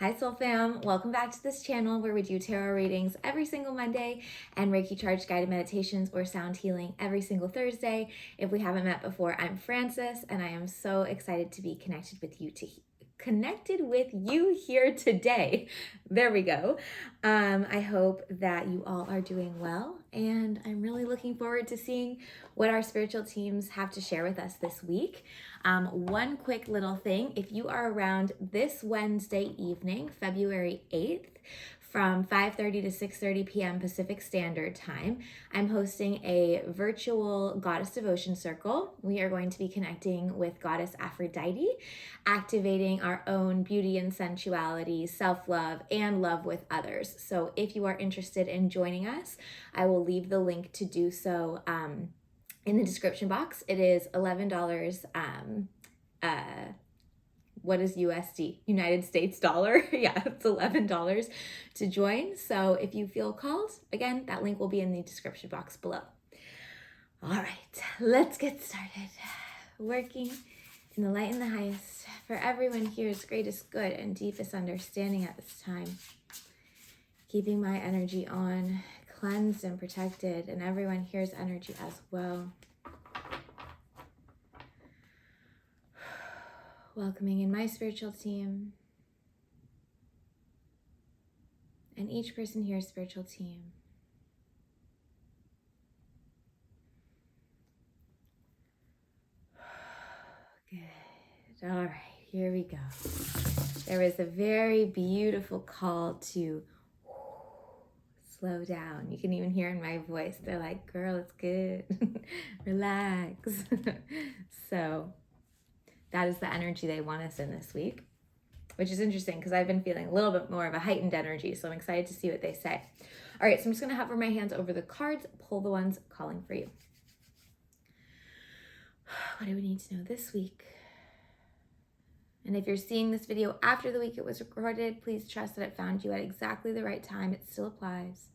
Hi Soul Fam, welcome back to this channel where we do tarot readings every single Monday and Reiki charged guided meditations or sound healing every single Thursday. If we haven't met before, I'm Frances and I am so excited to be connected with you here today. There we go. I hope that you all are doing well, and I'm really looking forward to seeing what our spiritual teams have to share with us this week. One quick little thing, if you are around this Wednesday evening, February 8th, from 5:30 to 6:30 p.m. Pacific Standard Time, I'm hosting a virtual Goddess Devotion Circle. We are going to be connecting with Goddess Aphrodite, activating our own beauty and sensuality, self-love, and love with others. So if you are interested in joining us, I will leave the link to do so in the description box. It is $11. What is USD? United States dollar. Yeah, it's $11 to join. So if you feel called, again, that link will be in the description box below. All right, let's get started. Working in the light and the highest for everyone here's greatest good and deepest understanding at this time. Keeping my energy on, cleansed and protected, and everyone here's energy as well. Welcoming in my spiritual team and each person here's spiritual team. Good. All right, here we go. There was a very beautiful call to slow down. You can even hear in my voice, they're like, girl, it's good. Relax. So that is the energy they want us in this week, which is interesting because I've been feeling a little bit more of a heightened energy. So I'm excited to see what they say. All right, so I'm just going to hover my hands over the cards, pull the ones calling for you. What do we need to know this week? And if you're seeing this video after the week it was recorded, please trust that it found you at exactly the right time. It still applies.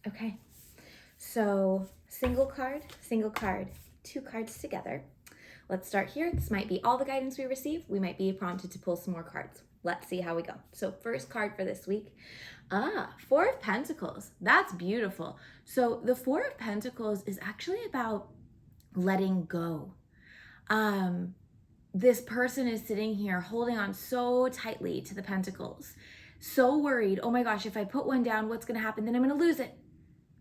Okay, so single card, two cards together. Let's start here. This might be all the guidance we receive. We might be prompted to pull some more cards. Let's see how we go. So first card for this week. Four of Pentacles. That's beautiful. So the Four of Pentacles is actually about letting go. This person is sitting here holding on so tightly to the Pentacles, so worried. Oh my gosh, if I put one down, what's going to happen? Then I'm going to lose it.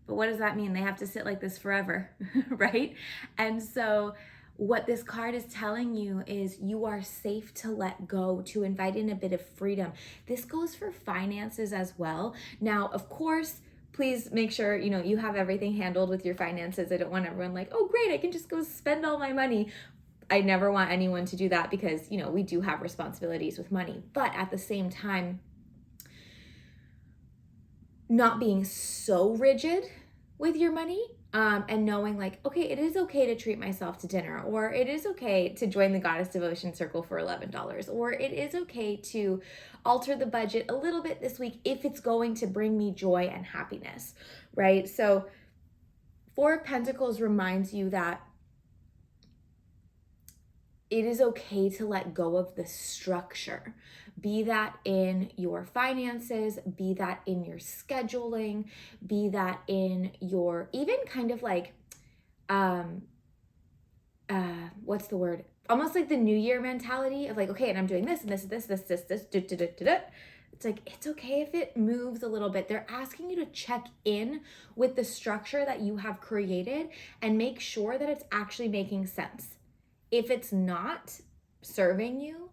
But what does that mean? They have to sit like this forever, right? And so what this card is telling you is you are safe to let go, to invite in a bit of freedom. This goes for finances as well. Now, of course, please make sure, you have everything handled with your finances. I don't want everyone like, oh, great, I can just go spend all my money. I never want anyone to do that because, we do have responsibilities with money. But at the same time, not being so rigid with your money, and knowing like, okay, it is okay to treat myself to dinner, or it is okay to join the Goddess Devotion Circle for $11, or it is okay to alter the budget a little bit this week if it's going to bring me joy and happiness, right? So Four of Pentacles reminds you that it is okay to let go of the structure, be that in your finances, be that in your scheduling, be that in your even kind of like, what's the word? Almost like the New Year mentality of like, okay, and I'm doing this and this, It's like, it's okay if it moves a little bit. They're asking you to check in with the structure that you have created and make sure that it's actually making sense. If it's not serving you,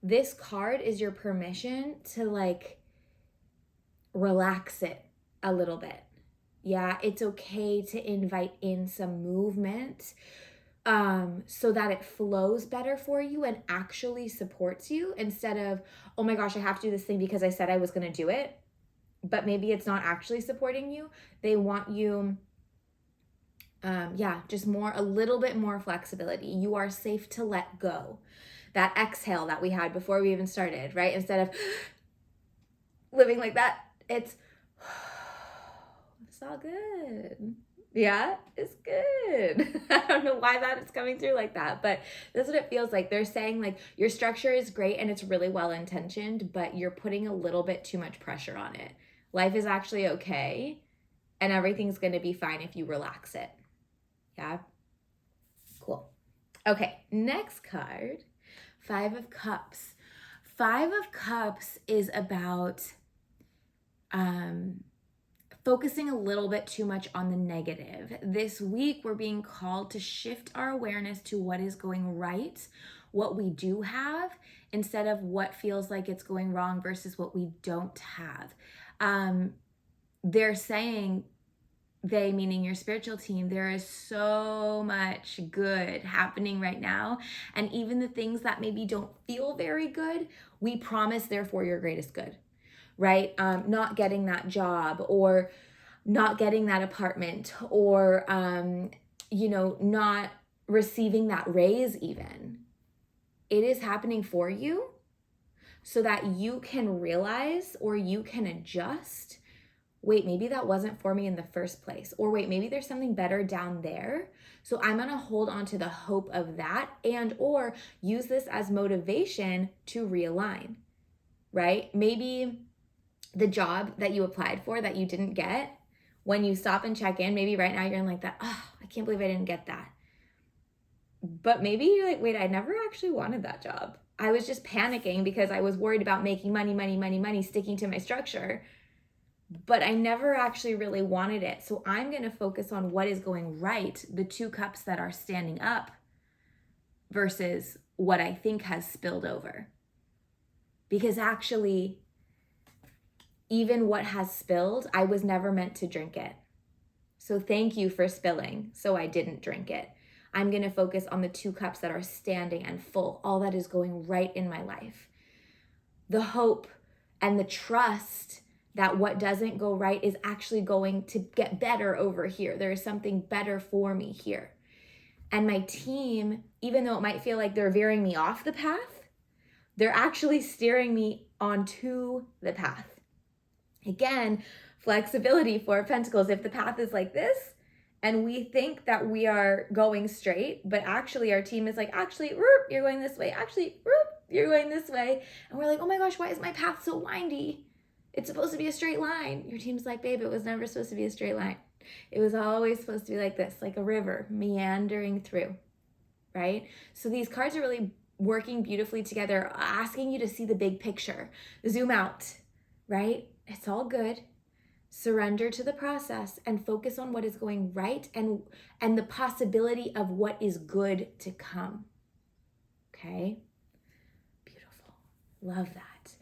this card is your permission to like relax it a little bit. Yeah, it's okay to invite in some movement so that it flows better for you and actually supports you instead of, oh my gosh, I have to do this thing because I said I was going to do it, but maybe it's not actually supporting you. They want you just a little bit more flexibility. You are safe to let go. That exhale that we had before we even started, right? Instead of living like that, it's all good. Yeah, it's good. I don't know why that is coming through like that, but that's what it feels like. They're saying like your structure is great and it's really well intentioned, but you're putting a little bit too much pressure on it. Life is actually okay and everything's going to be fine if you relax it. Yeah. Cool. Okay, next card, 5 of Cups. 5 of Cups is about focusing a little bit too much on the negative. This week, we're being called to shift our awareness to what is going right, what we do have, instead of what feels like it's going wrong versus what we don't have. They're saying, they meaning your spiritual team, there is so much good happening right now. And even the things that maybe don't feel very good, we promise they're for your greatest good, right? Not getting that job or not getting that apartment or, not receiving that raise even. It is happening for you so that you can realize or you can adjust, wait, maybe that wasn't for me in the first place. Or wait, maybe there's something better down there. So I'm going to hold on to the hope of that and or use this as motivation to realign, right? Maybe the job that you applied for that you didn't get, when you stop and check in, maybe right now you're in like that, oh, I can't believe I didn't get that. But maybe you're like, wait, I never actually wanted that job. I was just panicking because I was worried about making money, sticking to my structure. But I never actually really wanted it. So I'm going to focus on what is going right, the 2 cups that are standing up versus what I think has spilled over. Because actually, even what has spilled, I was never meant to drink it. So thank you for spilling so I didn't drink it. I'm going to focus on the 2 cups that are standing and full, all that is going right in my life. The hope and the trust that what doesn't go right is actually going to get better over here. There is something better for me here. And my team, even though it might feel like they're veering me off the path, they're actually steering me onto the path. Again, flexibility for Pentacles. If the path is like this and we think that we are going straight, but actually our team is like, actually, you're going this way. Actually, you're going this way. And we're like, oh my gosh, why is my path so windy? It's supposed to be a straight line. Your team's like, babe, it was never supposed to be a straight line. It was always supposed to be like this, like a river meandering through, right? So these cards are really working beautifully together, asking you to see the big picture, zoom out, right? It's all good. Surrender to the process and focus on what is going right and the possibility of what is good to come. Okay? Beautiful. Love that.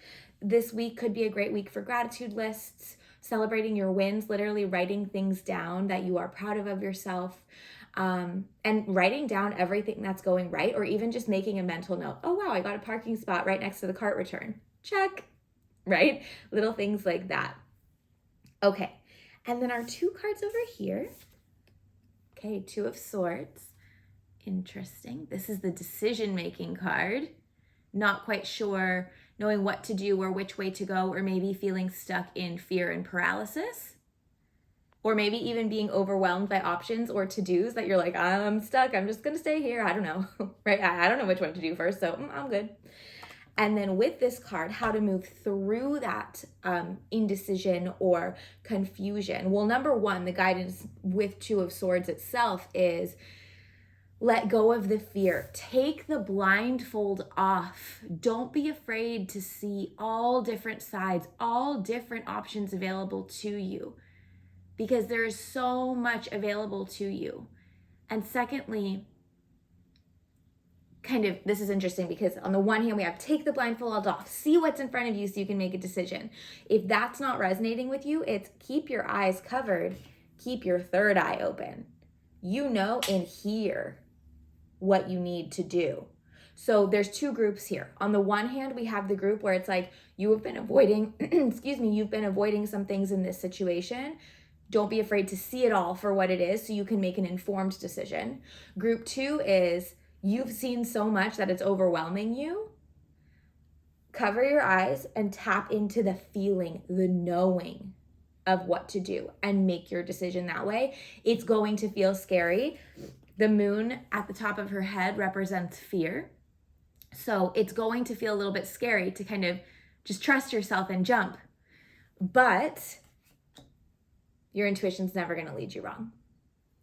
This week could be a great week for gratitude lists, celebrating your wins, literally writing things down that you are proud of yourself, and writing down everything that's going right, or even just making a mental note. Oh, wow, I got a parking spot right next to the cart return. Check, right? Little things like that. Okay, and then our 2 cards over here. Okay, 2 of Swords. Interesting. This is the decision-making card. Not quite sure, knowing what to do or which way to go, or maybe feeling stuck in fear and paralysis, or maybe even being overwhelmed by options or to-dos that you're like, I'm stuck, I'm just gonna stay here, I don't know, right? I don't know which one to do first, so I'm good. And then with this card, how to move through that indecision or confusion. Well, number 1, the guidance with 2 of Swords itself is let go of the fear. Take the blindfold off. Don't be afraid to see all different sides, all different options available to you, because there is so much available to you. And secondly, this is interesting because on the one hand, we have take the blindfold off, see what's in front of you so you can make a decision. If that's not resonating with you, it's keep your eyes covered, keep your third eye open. You know in here what you need to do. So there's 2 groups here. On the one hand, we have the group where it's like, you have been avoiding, you've been avoiding some things in this situation. Don't be afraid to see it all for what it is so you can make an informed decision. Group 2 is you've seen so much that it's overwhelming you. Cover your eyes and tap into the feeling, the knowing of what to do, and make your decision that way. It's going to feel scary. The moon at the top of her head represents fear. So it's going to feel a little bit scary to kind of just trust yourself and jump. But your intuition's never going to lead you wrong.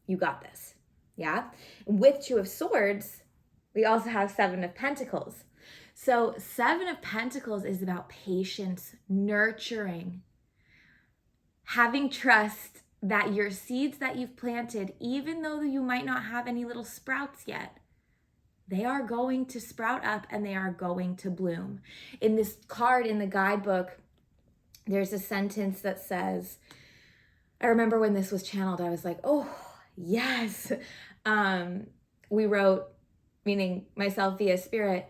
You got this. Yeah. With 2 of Swords, we also have 7 of Pentacles. So 7 of Pentacles is about patience, nurturing, having trust that your seeds that you've planted, even though you might not have any little sprouts yet, they are going to sprout up and they are going to bloom. In this card in the guidebook, there's a sentence that says, I remember when this was channeled, I was like, oh, yes. We wrote, meaning myself via spirit,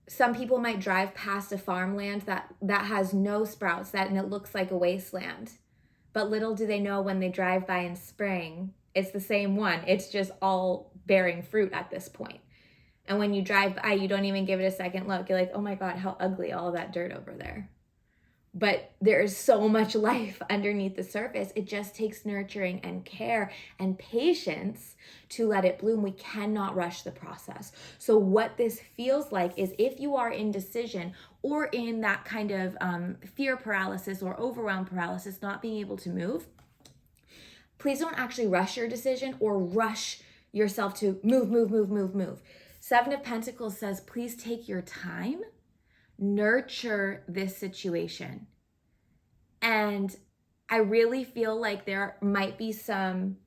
some people might drive past a farmland that has no sprouts, and it looks like a wasteland. But little do they know when they drive by in spring, it's the same one. It's just all bearing fruit at this point. And when you drive by, you don't even give it a second look. You're like, oh my God, how ugly, all that dirt over there. But there is so much life underneath the surface. It just takes nurturing and care and patience to let it bloom. We cannot rush the process. So what this feels like is if you are in indecision or in that kind of fear paralysis or overwhelm paralysis, not being able to move, please don't actually rush your decision or rush yourself to move. 7 of Pentacles says, please take your time. Nurture this situation. And I really feel like there might be some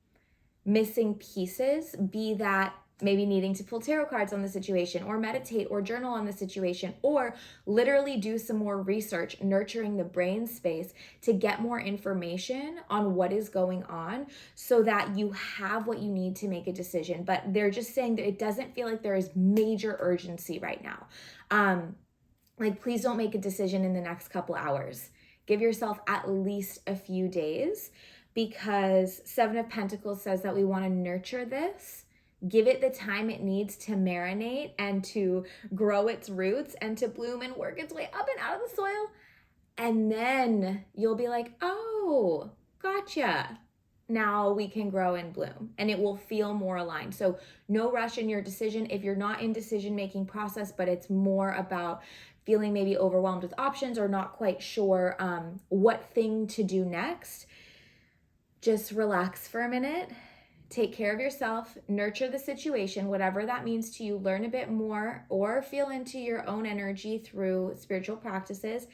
missing pieces, be that maybe needing to pull tarot cards on the situation or meditate or journal on the situation or literally do some more research, nurturing the brain space to get more information on what is going on so that you have what you need to make a decision. But they're just saying that it doesn't feel like there is major urgency right now. Like, please don't make a decision in the next couple hours. Give yourself at least a few days, because 7 of Pentacles says that we want to nurture this, give it the time it needs to marinate and to grow its roots and to bloom and work its way up and out of the soil. And then you'll be like, oh, gotcha. Now we can grow and bloom, and it will feel more aligned. So no rush in your decision. If you're not in decision-making process, but it's more about feeling maybe overwhelmed with options or not quite sure what thing to do next, just relax for a minute, take care of yourself, nurture the situation, whatever that means to you, learn a bit more or feel into your own energy through spiritual practices.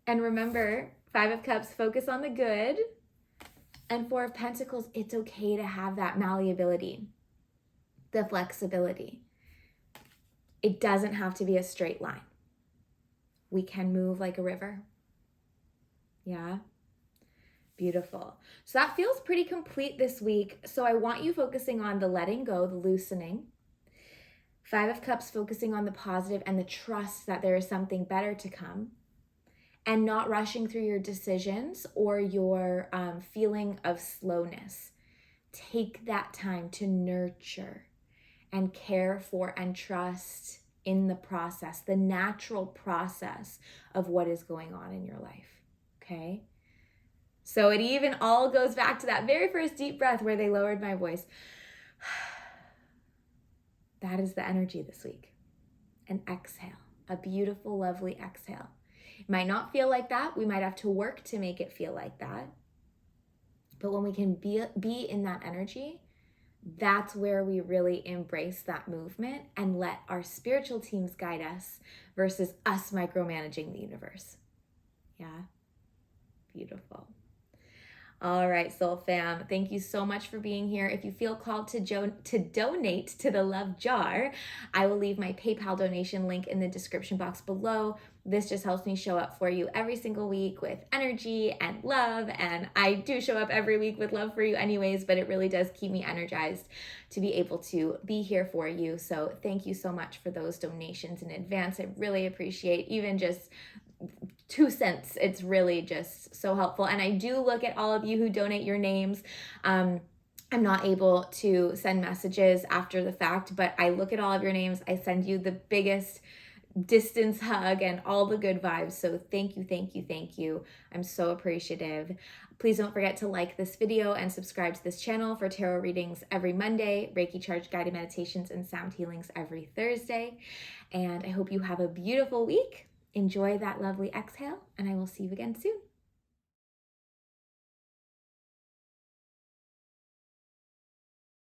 And remember, 5 of Cups, focus on the good. And 4 of Pentacles, it's okay to have that malleability, the flexibility. It doesn't have to be a straight line. We can move like a river. Yeah. Beautiful. So that feels pretty complete this week. So I want you focusing on the letting go, the loosening. 5 of Cups, focusing on the positive and the trust that there is something better to come. And not rushing through your decisions or your feeling of slowness. Take that time to nurture and care for and trust in the process, the natural process of what is going on in your life, okay? So it even all goes back to that very first deep breath where they lowered my voice. That is the energy this week. An exhale, a beautiful, lovely exhale. It might not feel like that. We might have to work to make it feel like that. But when we can be in that energy, that's where we really embrace that movement and let our spiritual teams guide us versus us micromanaging the universe. Yeah, beautiful. All right, Soul Fam, thank you so much for being here. If you feel called to donate to the Love Jar, I will leave my PayPal donation link in the description box below. This just helps me show up for you every single week with energy and love, and I do show up every week with love for you anyways, but it really does keep me energized to be able to be here for you. So thank you so much for those donations in advance. I really appreciate even just 2 cents. It's really just so helpful. And I do look at all of you who donate your names. I'm not able to send messages after the fact, but I look at all of your names. I send you the biggest distance hug and all the good vibes. So thank you, thank you, thank you. I'm so appreciative. Please don't forget to like this video and subscribe to this channel for tarot readings every Monday, Reiki charge guided meditations and sound healings every Thursday. And I hope you have a beautiful week. Enjoy that lovely exhale, and I will see you again soon.